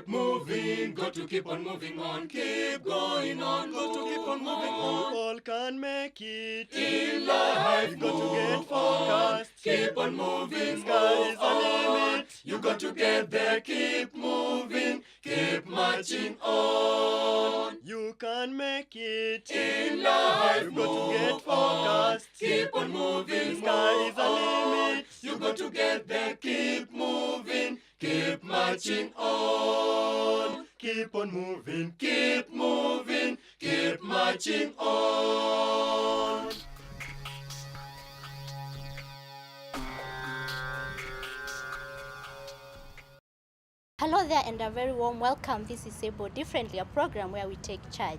keep moving, got to keep on moving on, keep going on, got to keep on moving on. All can make it In life, you got to get move focused. keep on moving, Sky move is the on. limit. You got to get there, keep moving, keep marching on. You can make it In life, you got to move get focused. keep on moving, Sky move is the on. limit. You got to get there, keep moving, keep marching on. Keep on moving. Keep moving, keep marching on. Hello there and a very warm welcome. This is Able Differently, a program where we take charge.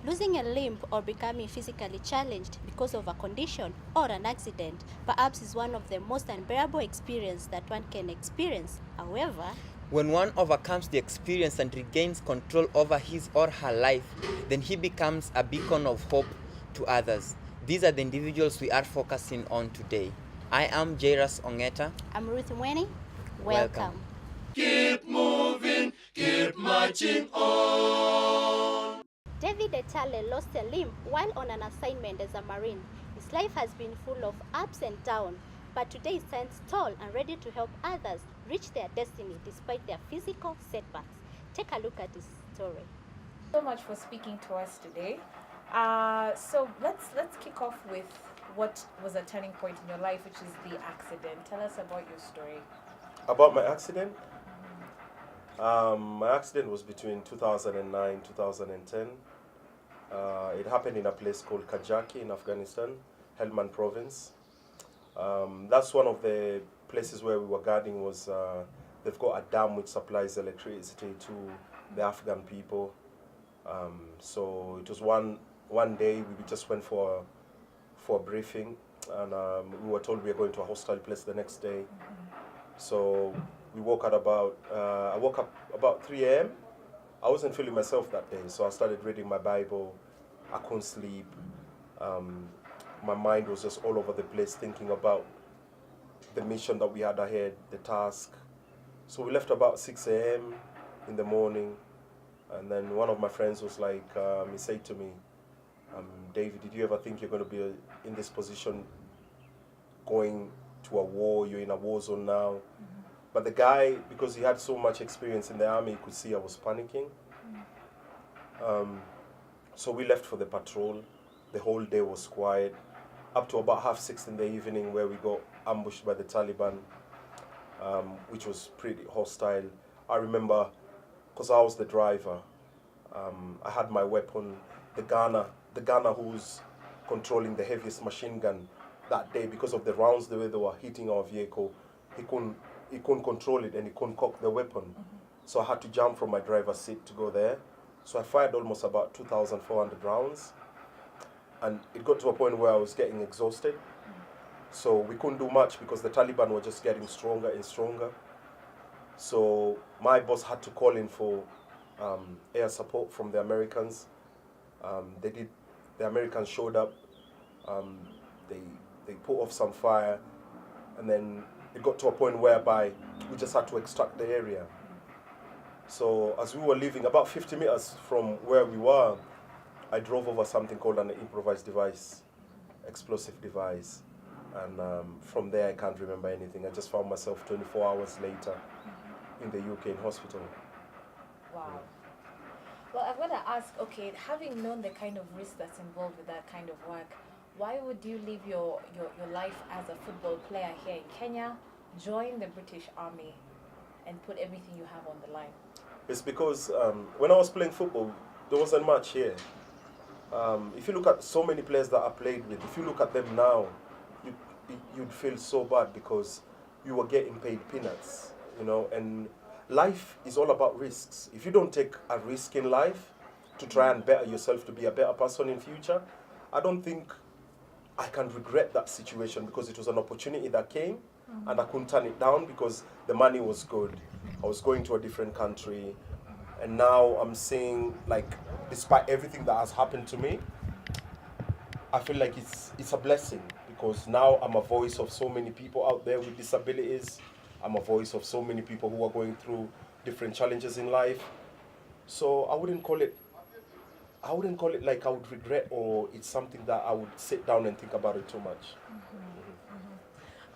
Losing a limb or becoming physically challenged because of a condition or an accident perhaps is one of the most unbearable experiences that one can experience. However, when one overcomes the experience and regains control over his or her life, then he becomes a beacon of hope to others. These are the individuals we are focusing on today. I am Jairus Ongeta. I'm Ruth Mweni. Welcome. Keep moving, keep marching on. David Etale lost a limb while on an assignment as a Marine. His life has been full of ups and downs, but today he stands tall and ready to help others reach their destiny despite their physical setbacks. Take a look at his story. So much for speaking to us today. So let's kick off with what was a turning point in your life, which is the accident. Tell us about your story. About my accident? My accident was between 2009 2010. It happened in a place called Kajaki in Afghanistan, Helmand province. That's one of the places where we were guarding. Was they've got a dam which supplies electricity to the Afghan people. So it was one day we just went for a briefing, and we were told we were going to a hostile place the next day. So we woke up I woke up about 3 a.m. I wasn't feeling myself that day, so I started reading my Bible. I couldn't sleep. My mind was just all over the place thinking about the mission that we had ahead, the task. So we left about 6 a.m. in the morning, and then one of my friends was like, he said to me, David, did you ever think you're going to be in this position going to a war? You're in a war zone now. But the guy, because he had so much experience in the army, he could see I was panicking. So we left for the patrol. The whole day was quiet, up to about 6:30 in the evening, where we got ambushed by the Taliban, which was pretty hostile. I remember, because I was the driver, I had my weapon, the gunner who's controlling the heaviest machine gun that day, because of the rounds, the way they were hitting our vehicle, he couldn't control it and he couldn't cock the weapon. So I had to jump from my driver's seat to go there. So I fired almost about 2,400 rounds. And it got to a point where I was getting exhausted. So we couldn't do much because the Taliban were just getting stronger and stronger. So my boss had to call in for air support from the Americans. The Americans showed up. They put off some fire, and then it got to a point whereby we just had to extract the area. So as we were leaving, about 50 meters from where we were, I drove over something called an improvised device, explosive device. And from there, I can't remember anything. I just found myself 24 hours later in the UK in hospital. Wow. Well, I've got to ask, okay, having known the kind of risk that's involved with that kind of work, why would you leave your life as a football player here in Kenya, join the British Army, and put everything you have on the line? It's because when I was playing football, there wasn't much here. If you look at so many players that I played with, if you look at them now, you'd feel so bad because you were getting paid peanuts, and life is all about risks. If you don't take a risk in life to try and better yourself to be a better person in future, I don't think I can regret that situation, because it was an opportunity that came and I couldn't turn it down because the money was good. I was going to a different country, and now I'm seeing, like, despite everything that has happened to me, I feel like it's a blessing, because now I'm a voice of so many people out there with disabilities. I'm a voice of so many people who are going through different challenges in life. So I wouldn't call it like I would regret, or it's something that I would sit down and think about it too much.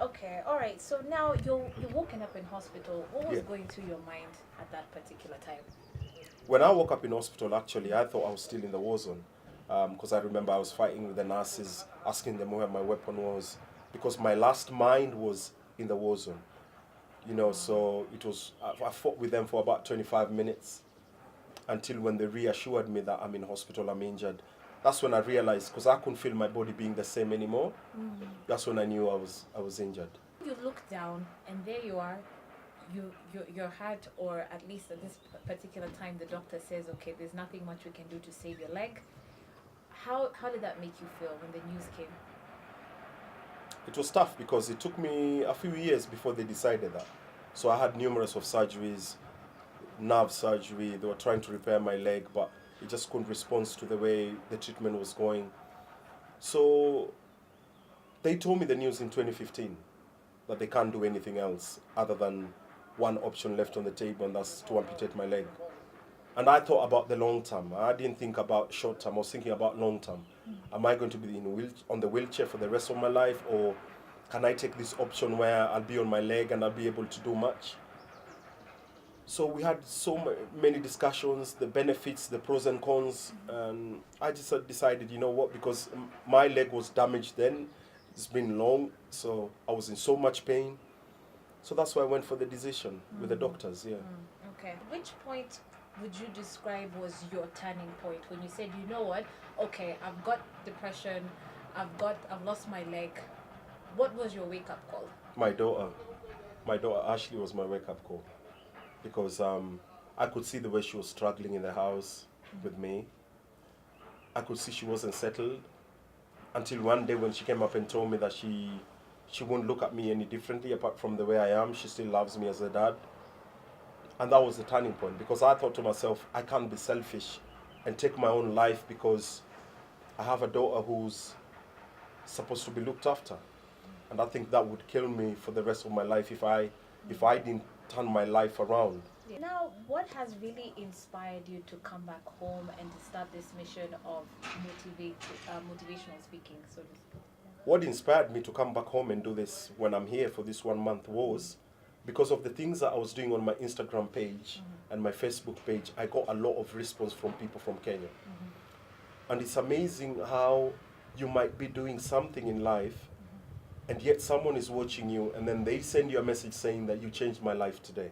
Okay, all right. So now you're woken up in hospital. What was Yeah. going through your mind at that particular time? When I woke up in hospital, actually, I thought I was still in the war zone, because I remember I was fighting with the nurses, asking them where my weapon was, because my last mind was in the war zone. You know, so it was, I fought with them for about 25 minutes until when they reassured me that I'm in hospital, I'm injured. That's when I realized, because I couldn't feel my body being the same anymore. That's when I knew I was injured. You look down, and there you are. Your heart, or at least at this particular time, the doctor says, okay, there's nothing much we can do to save your leg. How did that make you feel when the news came? It was tough because it took me a few years before they decided that. So I had numerous of surgeries, nerve surgery. They were trying to repair my leg, but it just couldn't respond to the way the treatment was going. So they told me the news in 2015 that they can't do anything else other than one option left on the table, and that's to amputate my leg. And I thought about the long term. I didn't think about short term. I was thinking about long term. Am I going to be on the wheelchair for the rest of my life, or can I take this option where I'll be on my leg and I'll be able to do much? So we had so many discussions, the benefits, the pros and cons, and I just decided, you know what, because my leg was damaged then, it's been long, so I was in so much pain. So that's why I went for the decision with the doctors, yeah. Okay. Which point would you describe was your turning point when you said, you know what, okay, I've got depression, I've lost my leg. What was your wake-up call? My daughter Ashley was my wake-up call, because I could see the way she was struggling in the house with me. I could see she wasn't settled, until one day when she came up and told me that she won't look at me any differently apart from the way I am. She still loves me as a dad. And that was the turning point, because I thought to myself, I can't be selfish and take my own life because I have a daughter who's supposed to be looked after. And I think that would kill me for the rest of my life if I didn't turn my life around. Now, what has really inspired you to come back home and to start this mission of motivational speaking, so to speak? What inspired me to come back home and do this when I'm here for this 1 month was because of the things that I was doing on my Instagram page and my Facebook page. I got a lot of response from people from Kenya. And it's amazing how you might be doing something in life and yet someone is watching you, and then they send you a message saying that you changed my life today.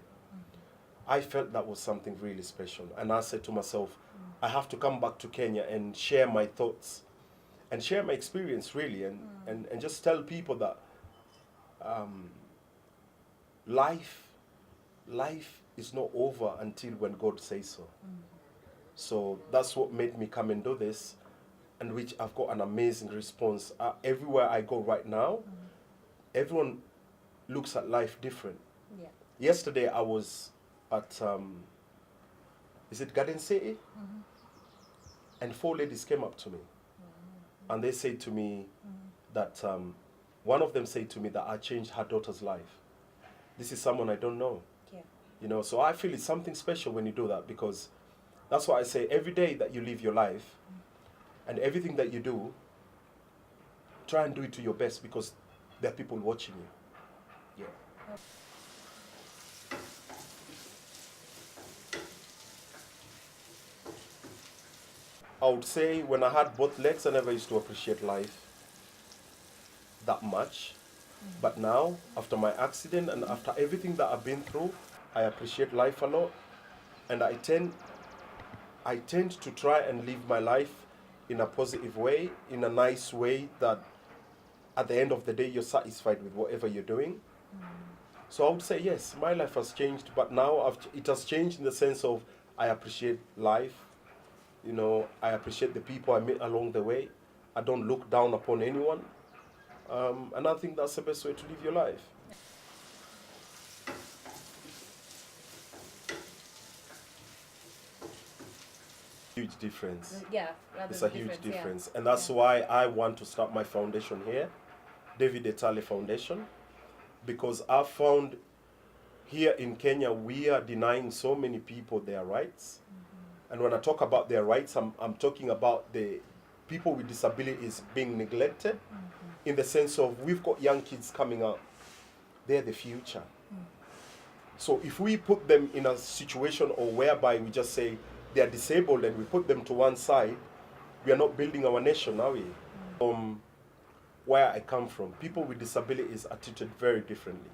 I felt that was something really special. And I said to myself, I have to come back to Kenya and share my thoughts and share my experience, really, and just tell people that life is not over until when God says so. So that's what made me come and do this, and which I've got an amazing response. Everywhere I go right now, everyone looks at life different. Yeah. Yesterday I was at, is it Garden City? And 4 ladies came up to me. And they said to me that, one of them said to me that I changed her daughter's life. This is someone I don't know. Yeah. You know, so I feel it's something special when you do that, because that's why I say every day that you live your life and everything that you do, try and do it to your best, because there are people watching you. Yeah. I would say when I had both legs, I never used to appreciate life that much. But now, after my accident and after everything that I've been through, I appreciate life a lot. And I tend to try and live my life in a positive way, in a nice way, that at the end of the day, you're satisfied with whatever you're doing. So I would say, yes, my life has changed, but now it has changed in the sense of I appreciate life. You know, I appreciate the people I meet along the way. I don't look down upon anyone. And I think that's the best way to live your life. Huge difference. Yeah, rather It's a huge difference. And that's why I want to start my foundation here, David Etale Foundation, because I found here in Kenya, we are denying so many people their rights. And when I talk about their rights, I'm talking about the people with disabilities being neglected, in the sense of we've got young kids coming up. They're the future. So if we put them in a situation or whereby we just say they're disabled and we put them to one side, we are not building our nation, are we? Where I come from, people with disabilities are treated very differently.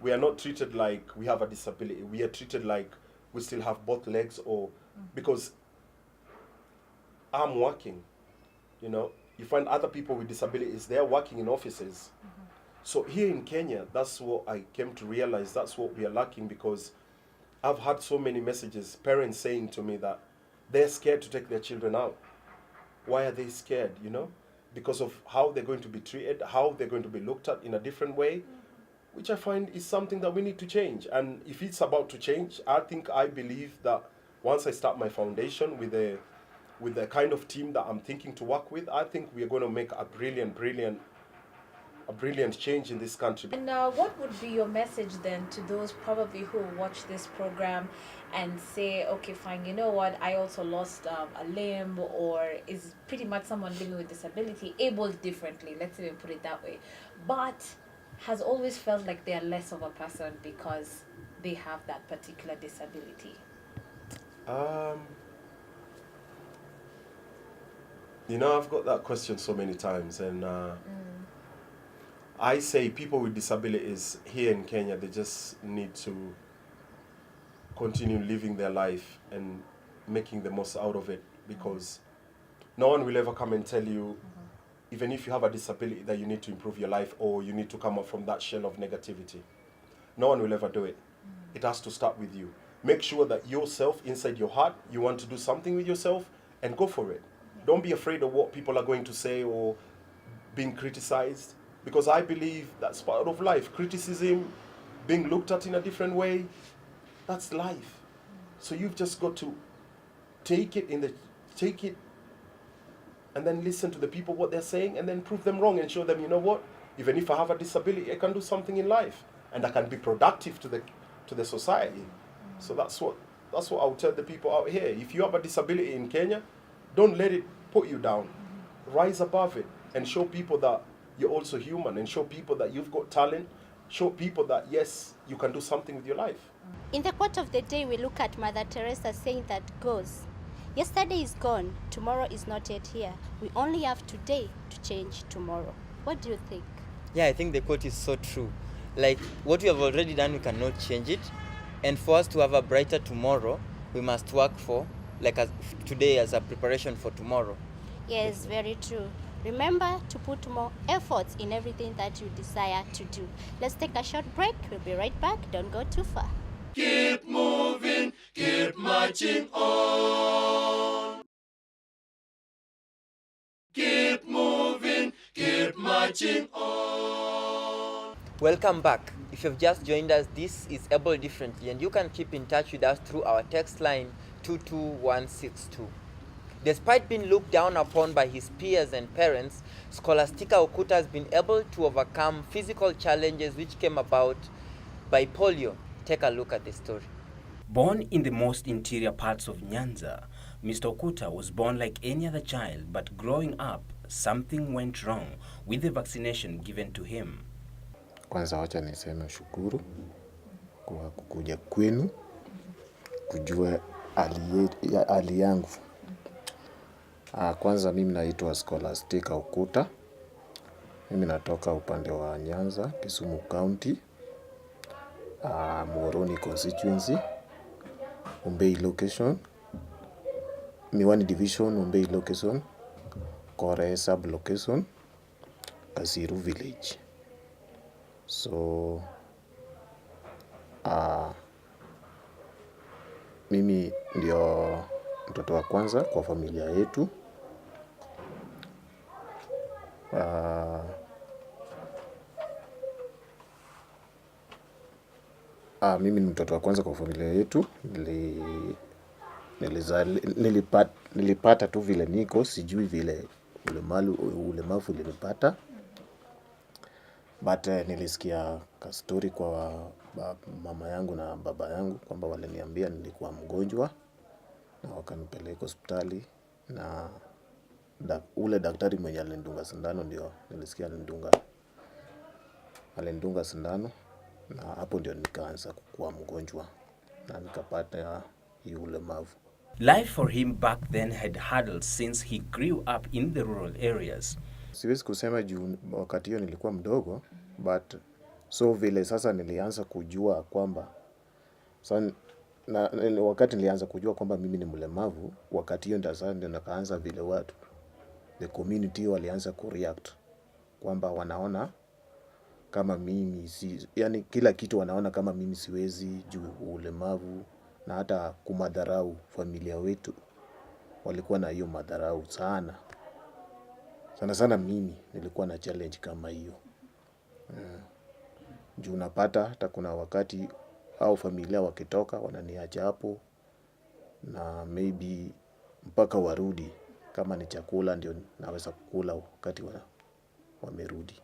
We are not treated like we have a disability. We are treated like we still have both legs, or because I'm working, you know. You find other people with disabilities, they're working in offices. So here in Kenya, that's what I came to realize, that's what we are lacking, because I've had so many messages, parents saying to me that they're scared to take their children out. Why are they scared, you know? Because of how they're going to be treated, how they're going to be looked at in a different way, which I find is something that we need to change. And if it's about to change, I believe that once I start my foundation with the kind of team that I'm thinking to work with, I think we are going to make a brilliant change in this country. And what would be your message then to those probably who watch this program and say, okay, fine, you know what, I also lost a limb, or is pretty much someone living with disability, able differently, let's even put it that way, but has always felt like they are less of a person because they have that particular disability? You know, I've got that question so many times, and I say people with disabilities here in Kenya, they just need to continue living their life and making the most out of it, because no one will ever come and tell you, even if you have a disability, that you need to improve your life or you need to come up from that shell of negativity. No one will ever do it. It has to start with you. Make sure that yourself, inside your heart, you want to do something with yourself, and go for it. Don't be afraid of what people are going to say or being criticized, because I believe that's part of life. Criticism, being looked at in a different way, that's life. So you've just got to take it and then listen to the people, what they're saying, and then prove them wrong and show them, you know what, even if I have a disability, I can do something in life and I can be productive to the society. So that's what I would tell the people out here. If you have a disability in Kenya, don't let it put you down. Rise above it and show people that you're also human, and show people that you've got talent. Show people that, yes, you can do something with your life. In the quote of the day, we look at Mother Teresa saying that goes, yesterday is gone, tomorrow is not yet here. We only have today to change tomorrow. What do you think? Yeah, I think the quote is so true. Like, what we have already done, we cannot change it. And for us to have a brighter tomorrow, we must work for, today as a preparation for tomorrow. Yes, very true. Remember to put more efforts in everything that you desire to do. Let's take a short break. We'll be right back. Don't go too far. Keep moving, keep marching on. Keep moving, keep marching on. Welcome back. If you've just joined us, this is Able Differently, and you can keep in touch with us through our text line 22162. Despite being looked down upon by his peers and parents, Scholastica Okuta has been able to overcome physical challenges which came about by polio. Take a look at the story. Born in the most interior parts of Nyanza, Mr. Okuta was born like any other child, but growing up, something went wrong with the vaccination given to him. Kwanza wacha niseme shukuru kwa kukuja kwenu kujua hali yangu. Kwanza mimi naitwa Scholastica Okuta. Mimi natoka upande wa Nyanza, Kisumu County, Muhoroni constituency, Umbei location, Miwani division, Umbei location, Kore sub location, Kasiru village. So mimi ndio mtoto wa kwanza kwa familia yetu. Mimi ni mtoto wa kwanza kwa familia yetu. Nilipata tu vile niko, sijui vile ulemavu ulinipata. But nilisikia ka story kwa mama yangu na baba yangu kwamba waliniambia nilikuwa mgonjwa na wakanipeleka hospitali, na ule daktari mwenye alinidunga sindano ndio nilisikia alinidunga sindano, na hapo ndio nikaanza kuwa mgonjwa na nikapata hii ulemavu. Life for him back then had hurdles since he grew up in the rural areas. Siwezi kusema juu wakati hiyo nilikuwa mdogo, but so vile sasa nilianza kujua kwamba wakati nilianza kujua kwamba mimi ni mlemavu, wakati hiyo ndio nikaanza vile watu the community walianza kureact kwamba wanaona kama mimi yani kila kitu wanaona kama mimi siwezi juu ulemavu, na hata kumadharau familia wetu walikuwa na hiyo madharau sana. Sana mimi nilikuwa na challenge kama hiyo. Juu unapata hata kuna wakati au familia wakitoka wananiacha hapo, na maybe mpaka warudi, kama ni chakula ndio naweza kukula wakati wamerudi.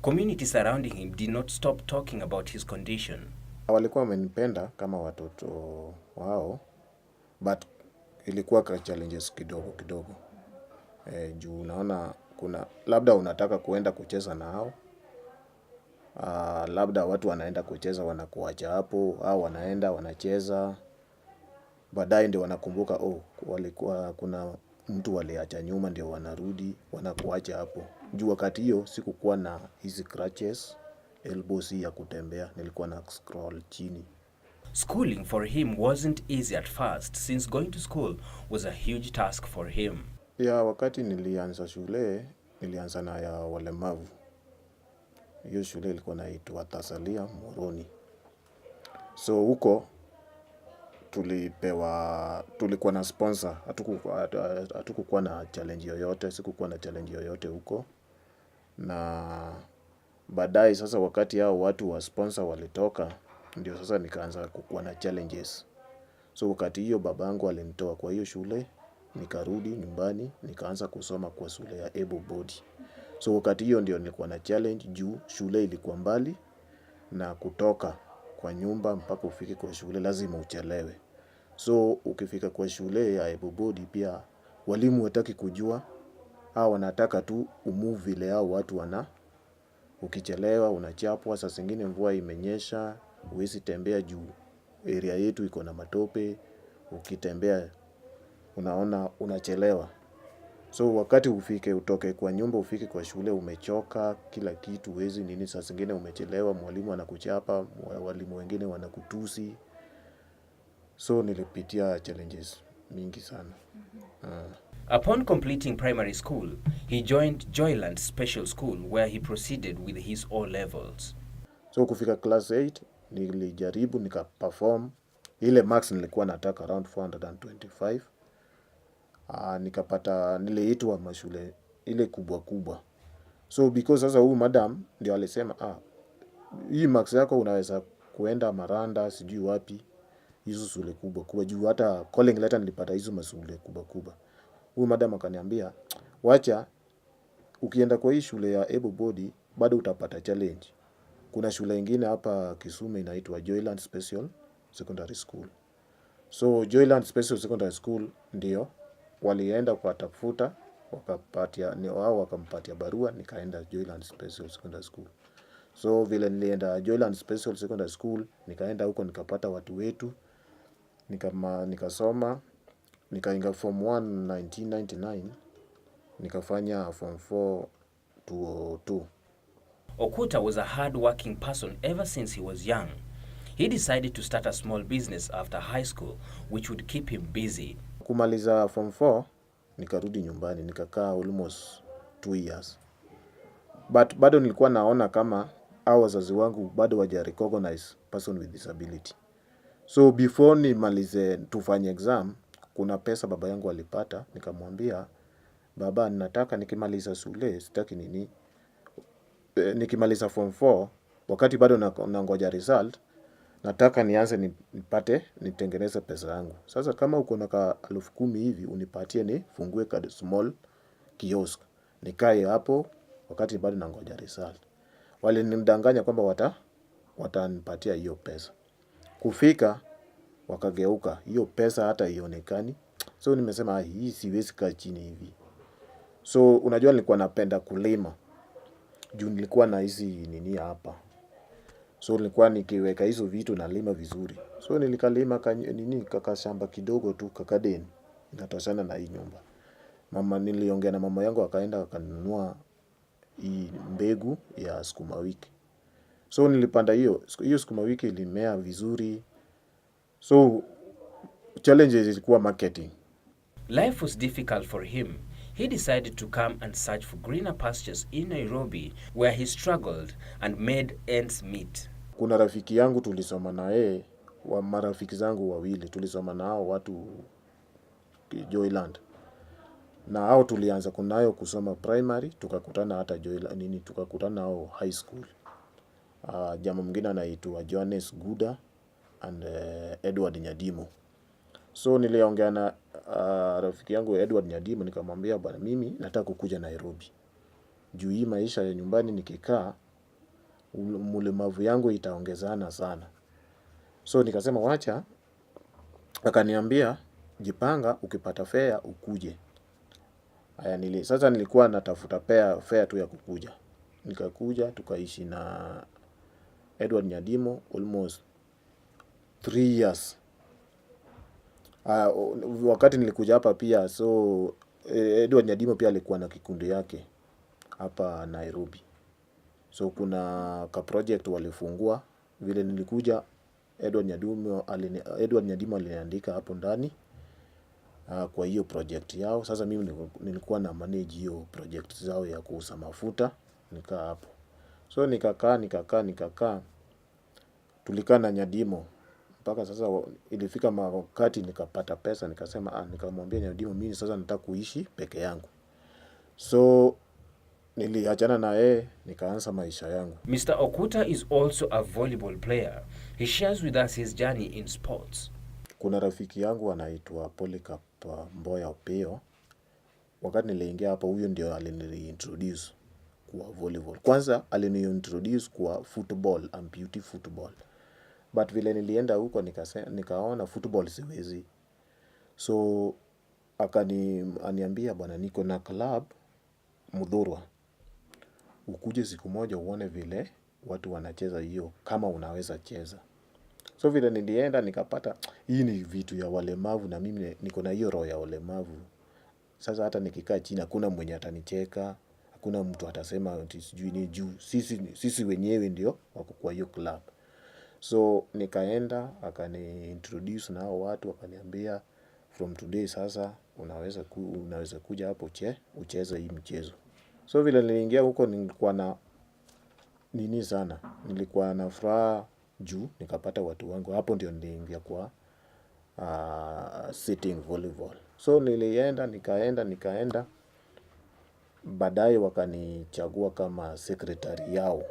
Community surrounding him did not stop talking about his condition. Walikuwa wamenipenda kama watoto wao, but ilikuwa kwa challenges kidogo. Juu unaona kuna labda unataka kuenda kucheza na hao, labda watu wanaenda kucheza wanakuacha hapo, au wanaenda wanacheza, baadaye ndio wanakumbuka walikuwa kuna mtu waliacha nyuma, ndio wanarudi wanakuacha hapo. Juu wakati hiyo sikukuwa na hizi crutches, elbows ya kutembea, nilikuwa na scroll chini. Schooling for him wasn't easy at first, since going to school was a huge task for him. Wakati nilianza shule, nilianza na ya walemavu. Hiyo shule ilikuwa inaitwa Tasalia Moroni. So huko tulikuwa na sponsor, hatukukuwa na challenge yoyote, sikukuwa na challenge yoyote huko. Na baadaye sasa wakati hao watu wa sponsor walitoka, ndio sasa nikaanza kukuwa na challenges. So wakati hiyo babangu alinitoa kwa hiyo shule, nikarudi nyumbani, nikaanza kusoma kwa shule ya able body. So wakati hiyo ndio nilikuwa na challenge juu shule ilikuwa mbali, na kutoka kwa nyumba mpaka ufike kwa shule lazima uchelewe. So ukifika kwa shule ya able body pia walimu wataki kujua, wanataka tu umove vile hao watu ukichelewa unachapwa. Saa zingine mvua imenyesha, huwezi tembea juu area yetu iko na matope, ukitembea unaona unachelewa. So wakati utoke kwa nyumba ufike kwa shule umechoka, kila kitu huwezi nini, saa zingine umechelewa, mwalimu anakuchapa, walimu wengine wanakutusi. So nilipitia challenges mingi sana. Upon completing primary school, he joined Joyland Special School where he proceeded with his O levels. So kufika class 8 nilijaribu nikaperform ile marks nilikuwa nataka around 425. Nikapata niliitwa mashule ile kubwa. So because sasa huyu madam ndio alisema hii marks yako unaweza kuenda Maranda sijui wapi, hizo shule kubwa juu hata calling letter nilipata hizo mashule kubwa. Huyu madam akaniambia wacha ukienda kwa hii shule ya able body bado utapata challenge. Kuna shule nyingine hapa Kisumu inaitwa Joyland Special Secondary School. So Joyland Special Secondary School ndio walienda kuwatafuta, wakampatia barua, nikaenda Joyland Special Secondary School. So vile nilienda Joyland Special Secondary School, nikaenda huko nikapata watu wetu, nikasoma, nikaingia form 1 1999, nikafanya form 4 2002. Okuta was a hard-working person ever since he was young. He decided to start a small business after high school, which would keep him busy. Kumaliza form 4, nikarudi nyumbani, nikakaa almost 2 years. But bado nilikuwa naona kama wazazi wangu bado hawaja recognize person with disability. So before nimalize tufanye exam, kuna pesa baba yangu alipata, nikamwambia baba, ninataka nikimaliza shule, sitaki nini, nikimaliza form 4, wakati bado nangoja result, nataka nianze nitengeneze pesa yangu. Sasa kama uko na 10,000 hivi unipatie nifungue ka small kiosk, nikae hapo wakati bado nangoja result. Walinidanganya kwamba watanipatia hiyo pesa. Kufika wakageuka, hiyo pesa hata haionekani. So nimesema hii siwezi kaa chini hivi. So unajua nilikuwa napenda kulima. Juu nilikuwa na hizi nini hapa. So nilikuwa nikiweka hizo vitu nalima vizuri. So nilikalima kakashamba kidogo tu kakadeni. Inatoshana na hii nyumba. Niliongea na mama yangu akaenda akanunua hii mbegu ya sukuma wiki. So nilipanda hiyo sukuma wiki ilimea vizuri. So challenges ilikuwa marketing. Life was difficult for him. He decided to come and search for greener pastures in Nairobi, where he struggled and made ends meet. Kuna rafiki yangu tulisoma na yeye, marafiki zangu wawili tulisoma na hao watu Joyland. Na hao tulianza kunayo kusoma primary, tukakutana hata Joyland tukakutana hao high school. Jamaa mwingine anaitwa Johannes Guda and Edward Nyadimo. So niliongea na rafiki yangu Edward Nyadimo nikamwambia bwana mimi nataka kukuja Nairobi. Juu hii maisha ya nyumbani nikikaa ulemavu yangu itaongezana sana. So nikasema wacha, akaniambia jipanga ukipata fare ukuje. Sasa nilikuwa natafuta fare tu ya kukuja. Nikakuja tukaishi na Edward Nyadimo almost 3 years. Wakati nilikuja hapa pia, so Edward Nyadimo pia alikuwa na kikundi yake hapa Nairobi. So kuna ka project walifungua, vile nilikuja Edward Nyadimo aliniandika hapo ndani kwa hiyo project yao. Sasa mimi nilikuwa na manage hiyo project zao ya kuuza mafuta, nikaa hapo. So nikakaa tulikaa na Nyadimo mpaka sasa ilifika wakati nikapata pesa, nikasema nikamwambia Nyadimo mimi sasa nataka kuishi peke yangu. So niliachana na yeye nikaanza maisha yangu. Mr. Okuta is also a volleyball player. He shares with us his journey in sports. Kuna rafiki yangu anaitwa Polycarp Mboya Opeo. Wakati niliingia hapa huyo ndio aliniintroduce kwa volleyball. Kwanza aliniintroduce kwa football, amputee football. But vile nilienda huko nikaona football siwezi. So akaniambia bwana niko na club Mudhurwa. Ukuje siku moja uone vile watu wanacheza hiyo kama unaweza cheza. So vile nilienda nikapata hii ni vitu ya walemavu na mimi niko na hiyo roho ya walemavu. Sasa hata nikikaa chini hakuna mwenye atanicheka, hakuna mtu atasema ati sijui ni juu. Sisi wenyewe ndio wako kwa hiyo club. So nikaenda akani-introduce na hao watu akaniambia from today sasa unaweza kuja hapo ucheze hii mchezo. So vile niliingia huko nilikuwa na nini sana. Nilikuwa na furaha juu nikapata watu wangu. Hapo ndio niliingia kwa sitting volleyball. So nikaenda. Baadaye wakanichagua kama secretary yao,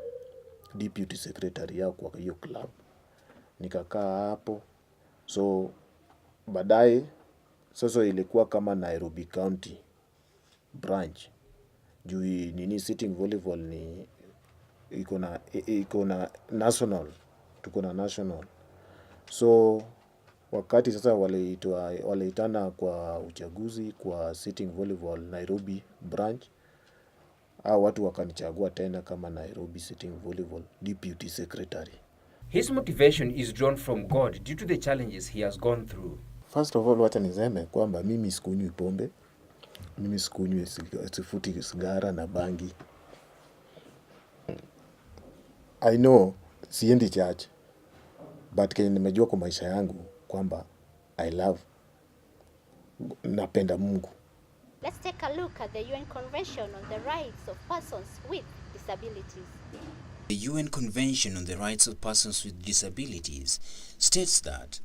deputy secretary yao kwa hiyo club. Nikakaa hapo. So baadaye sasa ilikuwa kama Nairobi County branch. Juu sitting volleyball ni iko na national, tuko na national. So wakati sasa waliitana kwa uchaguzi kwa sitting volleyball Nairobi branch, watu wakanichagua tena kama Nairobi sitting volleyball deputy secretary. His motivation is drawn from God due to the challenges he has gone through. First of all, wacha niseme kwamba mimi sikunywi pombe, mimi sikunywi sifuti sigara na bangi. I know siendi church, but kenye nimejua kwa maisha yangu kwamba I love, napenda Mungu. Let's take a look at the UN Convention on the Rights of Persons with Disabilities. The UN Convention on the Rights of Persons with Disabilities states that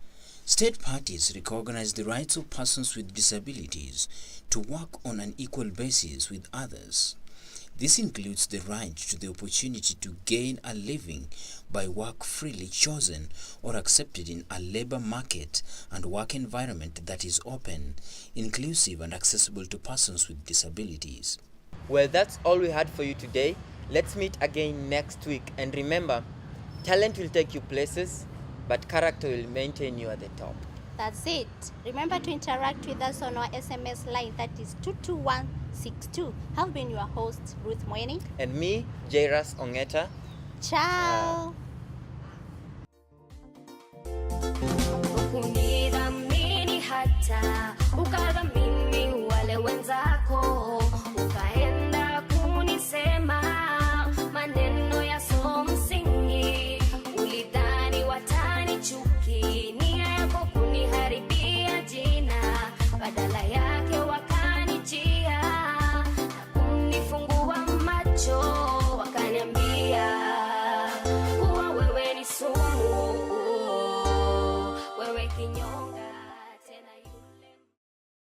state parties recognize the rights of persons with disabilities to work on an equal basis with others. This includes the right to the opportunity to gain a living by work freely chosen or accepted in a labor market and work environment that is open, inclusive and accessible to persons with disabilities. Well, that's all we had for you today. Let's meet again next week. And remember, Talent will take you places, but character will maintain you at the top. That's it. Remember to interact with us on our SMS line, that is 22162. Have been your host, Ruth Mweni. And me, Jairus Ongeta. Ciao. Ukunidhamini hata ukadhamini wale wenzako, ukaenda kunisema maneno yaso msingi, ulidhani watanichuki, nia yako kuniharibia jina, badala yake wakanijia na kunifungua macho.